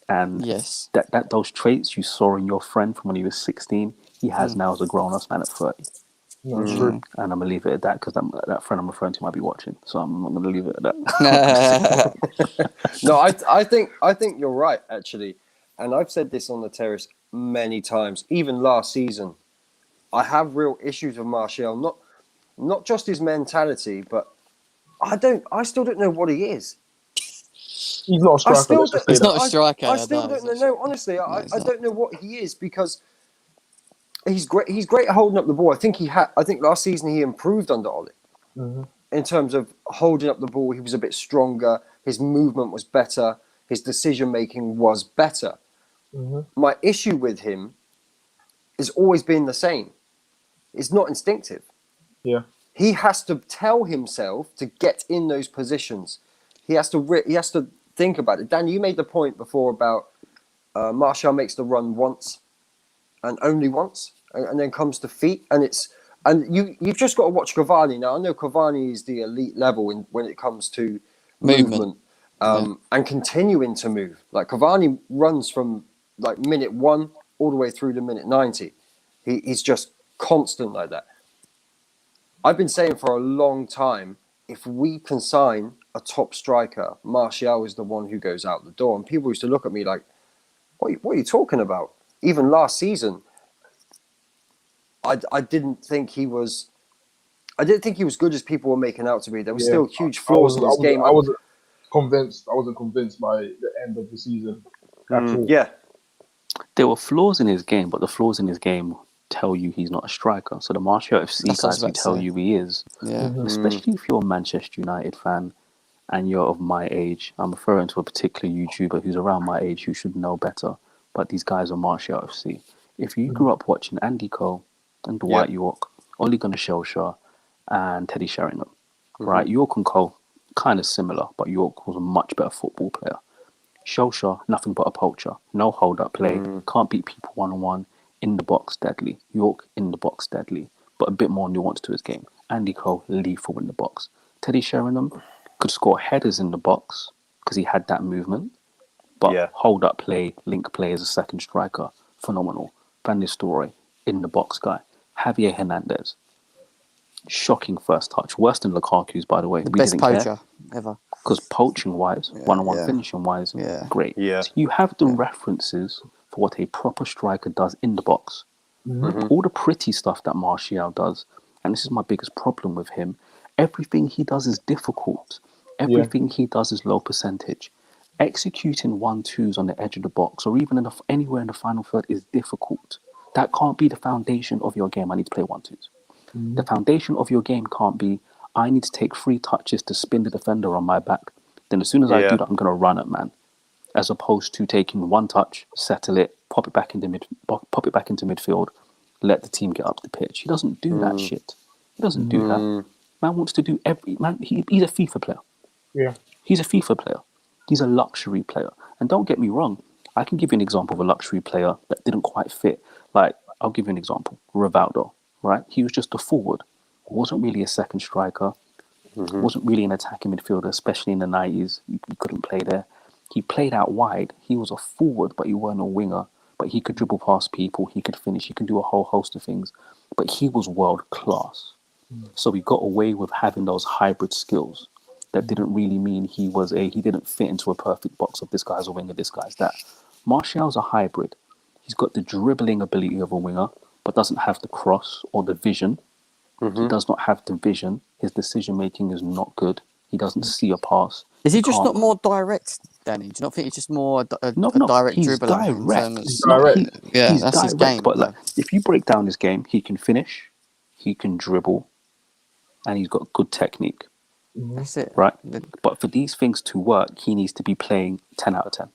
And Yes. that those traits you saw in your friend from when he was 16, he has now as a grown-up man at 30. No, it's true. And I'm going to leave it at that because that friend I'm referring to might be watching. So I'm not going to leave it at that. No, I think you're right, actually. And I've said this on the terrace many times, even last season. I have real issues with Martial, not just his mentality, but I still don't know what he is. He's not a striker. Let's just say He's that. not a striker. I still don't know. No, honestly, I don't know what he is, because he's great. He's great at holding up the ball. I think last season he improved under Ole in terms of holding up the ball. He was a bit stronger. His movement was better. His decision making was better. My issue with him has always been the same. It's not instinctive. Yeah. He has to tell himself to get in those positions. He has to think about it. Dan, you made the point before about Martial makes the run once and only once, and then comes to feet, and you've just got to watch Cavani. Now I know Cavani is the elite level when it comes to movement and continuing to move. Like Cavani runs from like minute 1 all the way through to minute 90. He's just constant like that. I've been saying for a long time, if we can sign a top striker, Martial is the one who goes out the door. And people used to look at me like, what are you talking about? Even last season, I didn't think he was good as people were making out to be. There were still huge flaws in his game. I wasn't convinced by the end of the season at all. Yeah. There were flaws in his game, but the flaws in his game tell you he's not a striker. So the Martial FC guys will tell you he is. Yeah. Especially if you're a Manchester United fan and you're of my age. I'm referring to a particular YouTuber who's around my age who should know better. But these guys are Martial FC. If you grew up watching Andy Cole and Dwight York, Ole Gunnar Solskjaer and Teddy Sheringham, right? York and Cole, kind of similar, but York was a much better football player. Solskjaer, nothing but a poacher. No hold-up play. Can't beat people one-on-one. In the box, deadly. York, in the box, deadly. But a bit more nuance to his game. Andy Cole, lethal in the box. Teddy Sheringham could score headers in the box because he had that movement. But hold-up play, link play as a second striker, phenomenal. Van Nistelrooy, in the box guy. Javier Hernandez, shocking first touch. Worse than Lukaku's, by the way. The best poacher ever. Because poaching-wise, one-on-one finishing-wise, great. Yeah. So you have the references for what a proper striker does in the box. All the pretty stuff that Martial does, and this is my biggest problem with him, everything he does is difficult. Everything he does is low percentage. Executing 1-2s on the edge of the box or even anywhere in the final third is difficult. That can't be the foundation of your game. I need to play 1-2s. The foundation of your game can't be, I need to take 3 touches to spin the defender on my back. Then as soon as I do that, I'm going to run it, man. As opposed to taking 1 touch, settle it, pop it back into midfield, let the team get up the pitch. He doesn't do that shit. He doesn't do that. Man wants to do he's a FIFA player. Yeah. He's a FIFA player. He's a luxury player. And don't get me wrong, I can give you an example of a luxury player that didn't quite fit. Like, I'll give you an example. Rivaldo, right? He was just a forward. Wasn't really a second striker. Wasn't really an attacking midfielder, especially in the 90s. He couldn't play there. He played out wide. He was a forward, but he wasn't a winger. But he could dribble past people. He could finish. He could do a whole host of things. But he was world class. So we got away with having those hybrid skills. That didn't really mean he didn't fit into a perfect box of this guy's a winger, this guy's that. Martial's a hybrid. He's got the dribbling ability of a winger, but doesn't have the cross or the vision. He does not have the vision. His decision making is not good. He doesn't see a pass. Is he just not more direct, Danny? Do you not think he's just more a direct he's dribbler? direct. He's direct. That's direct, his game. But like, if you break down his game, he can finish, he can dribble, and he's got good technique. That's it. Right? But for these things to work, he needs to be playing 10 out of 10.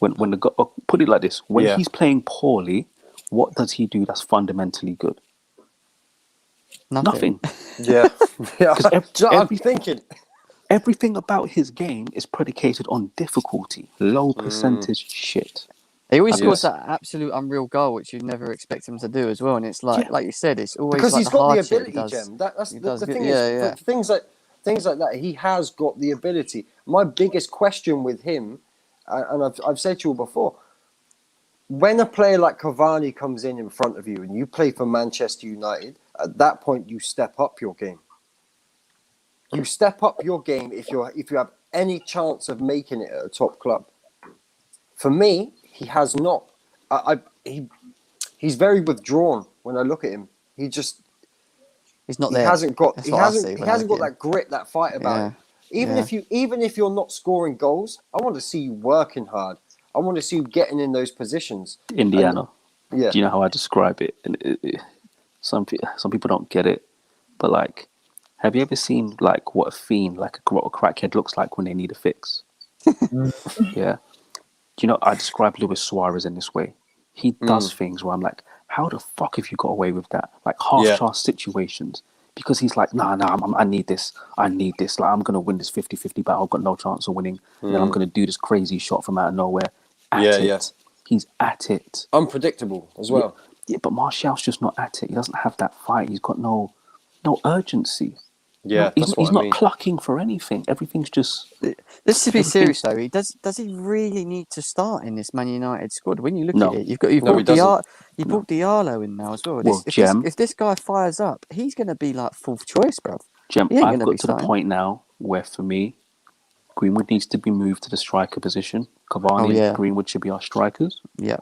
Put it like this, when he's playing poorly, what does he do that's fundamentally good? Nothing. Yeah. I'm Everything, thinking. everything about his game is predicated on difficulty, low percentage shit. He always scores that absolute unreal goal, which you'd never expect him to do as well. And it's like you said, it's always Because like he's the got the hardship ability, Jem. That's the thing. the things like things like that. He has got the ability. My biggest question with him, and I've said to you all before, when a player like Cavani comes in front of you and you play for Manchester United, at that point you step up your game. You step up your game if you have any chance of making it at a top club. For me, he has not. He's very withdrawn when I look at him. He's not there. He hasn't got That that grit, that fight about him. Yeah. Even if you're not scoring goals, I want to see you working hard. I want to see you getting in those positions. Indiana. Yeah. Do you know how I describe it? And some people don't get it, but like, have you ever seen like what a fiend, like what a crackhead looks like when they need a fix? Yeah. Do you know, I describe Luis Suarez in this way. He does things where I'm like, how the fuck have you got away with that? Like half-chance situations. Because he's like, nah, I need this. Like, I'm going to win this 50-50 battle. I've got no chance of winning. And then I'm going to do this crazy shot from out of nowhere. He's at it. Unpredictable as well. Yeah, but Martial's just not at it. He doesn't have that fight. He's got no urgency. Yeah, he's not clucking for anything. Everything's just. Let's be serious though. Does he really need to start in this Man United squad? When you look at it, you've brought Diallo in now as well. If this guy fires up, he's going to be like fourth choice, bruv. Gem, I've got to the point now where for me, Greenwood needs to be moved to the striker position. Cavani and Greenwood should be our strikers. Yeah.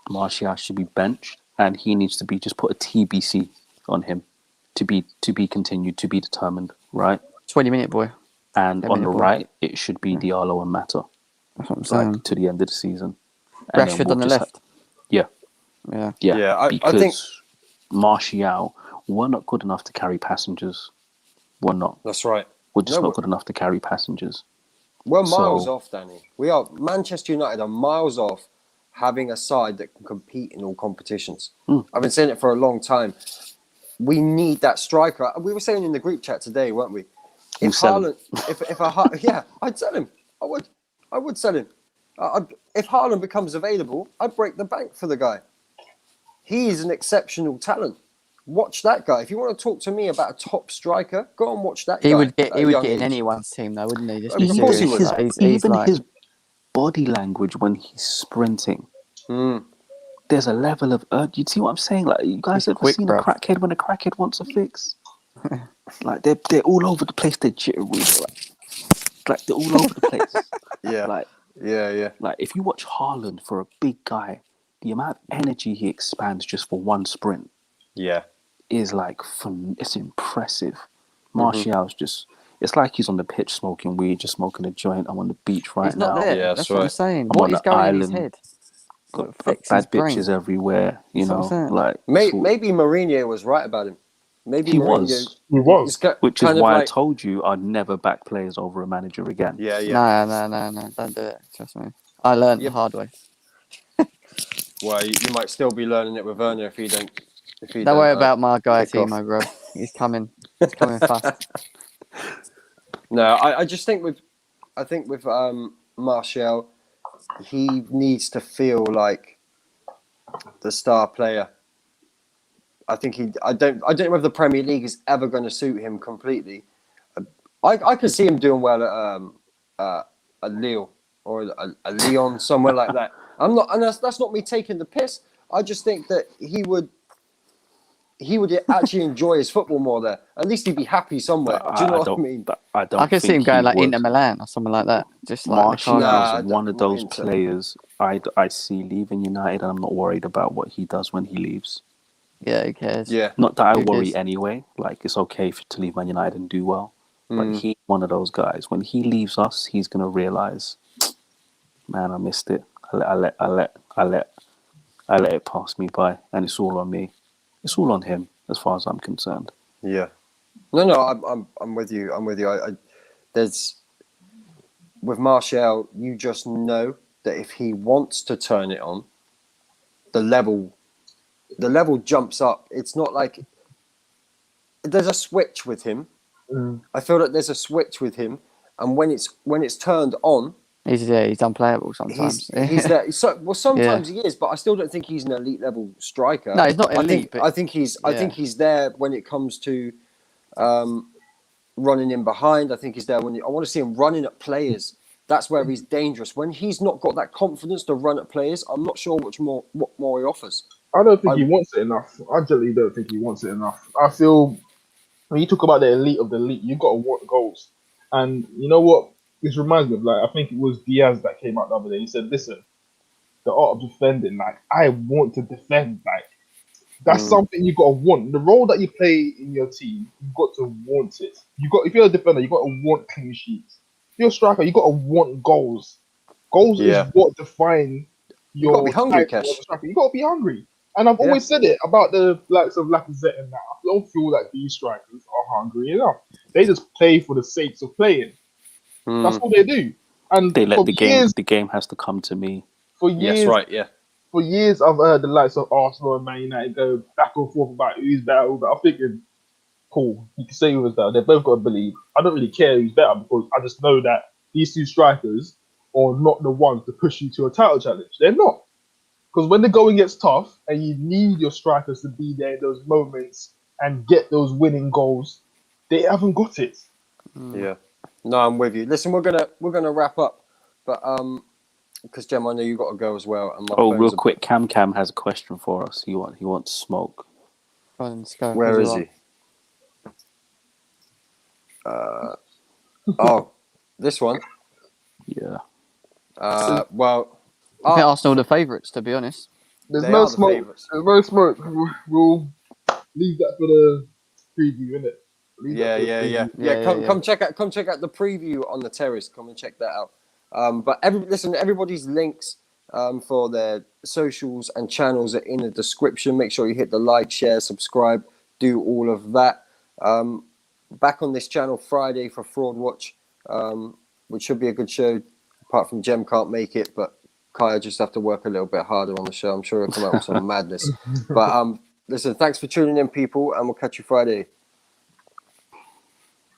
Martial should be benched, and he needs to be just put a TBC on him. To be continued, to be determined, right? 20-minute boy. And on the right, it should be Diallo and Mata. That's what I'm saying. To the end of the season. And Rashford on the left. Yeah. I think Martial, we're not good enough to carry passengers. We're not. That's right. We're just not good enough to carry passengers. We're miles off, Danny. We are. Manchester United are miles off having a side that can compete in all competitions. I've been saying it for a long time. We need that striker. We were saying in the group chat today, weren't we? If Haaland, I'd sell him. I would sell him. If Haaland becomes available, I'd break the bank for the guy. He's an exceptional talent. Watch that guy. If you want to talk to me about a top striker, go and watch that guy. He would get in anyone's team, though, wouldn't he? Of course he would. His body language when he's sprinting. There's a level of you see what I'm saying? Like, you guys ever seen a crackhead when a crackhead wants a fix? Like they're all over the place. They're jittery. Like they're all over the place. Like if you watch Haaland for a big guy, the amount of energy he expands just for one sprint, is like it's impressive. Martial's just. It's like he's on the pitch smoking weed, just smoking a joint. I'm on the beach right now. There. Yeah, that's what I'm saying. I'm what on is the going island. in his head? Got bad bitches everywhere, you know. Like maybe Mourinho was right about him. Maybe he Mourinho was. Which is why I told you I'd never back players over a manager again. Yeah. No, don't do it. Trust me. I learned the hard way. Well, you might still be learning it with Werner if you don't. Don't worry about my guy, Timo, bro. He's coming. He's coming fast. No, I just think with Martial, he needs to feel like the star player. I don't know if the Premier League is ever going to suit him completely. I could see him doing well at Lille or a Lyon, somewhere like that. I'm not, and that's not me taking the piss. I just think that he would actually enjoy his football more there. At least he'd be happy somewhere. Do you know what I mean? I can see him going like Inter Milan or something like that. Just like Martial is one of those players I see leaving United, and I'm not worried about what he does when he leaves. Yeah, who cares? Yeah. Not that I worry anyway. Like, it's okay to leave Man United and do well. But he's one of those guys. When he leaves us, he's gonna realize, man, I missed it. I let it pass me by, and it's all on me. It's all on him, as far as I'm concerned. Yeah. No, I'm with you. I'm with you. There's with Martial, you just know that if he wants to turn it on, the level jumps up. It's not like there's a switch with him. I feel like there's a switch with him, and when it's turned on, he's unplayable sometimes. He's there. Sometimes he is, but I still don't think he's an elite level striker. No, he's not elite. I think he's there when it comes to running in behind. I think he's there I want to see him running at players. That's where he's dangerous. When he's not got that confidence to run at players, I'm not sure what more he offers. I don't think he wants it enough. I generally don't think he wants it enough. I feel when you talk about the elite of the elite, you've got to want goals. And you know what? This reminds me of, like, I think it was Diaz that came out the other day. He said, listen, the art of defending, like, I want to defend. Like, that's something you got to want. The role that you play in your team, you've got to want it. If you're a defender, you got to want clean sheets. If you're a striker, you got to want goals. Goals is what define You got to your be hungry, type Cash. as a striker. You got to be hungry. And I've always said it about the likes of Lacazette and that. I don't feel like these strikers are hungry enough. They just play for the sakes of playing. That's all they do. And They let for the years, game has to come to me. for years, Yes, right, yeah. for years, I've heard the likes of Arsenal and Man United go back and forth about who's better. But I'm thinking, cool, you can say who's better. They've both got to believe. I don't really care who's better because I just know that these two strikers are not the ones to push you to a title challenge. They're not. Because when the going gets tough and you need your strikers to be there in those moments and get those winning goals, they haven't got it. Yeah. No, I'm with you. Listen, we're gonna wrap up, but because Jem, I know you got to go as well. And my phone's Real quick, Cam has a question for us. He wants smoke. Go on, let's go. Where is he? This one. Yeah. Well, I think Arsenal are the favourites, to be honest. There's They no are the smoke. favourites. There's no smoke. We'll leave that for the preview, innit? Come check out the preview on the terrace. Come and check that out. But everybody's links for their socials and channels are in the description. Make sure you hit the like, share, subscribe, do all of that. Back on this channel Friday for Fraud Watch, which should be a good show. Apart from Jem can't make it, but Kaya just have to work a little bit harder on the show. I'm sure he'll come out with some madness. But listen, thanks for tuning in, people, and we'll catch you Friday.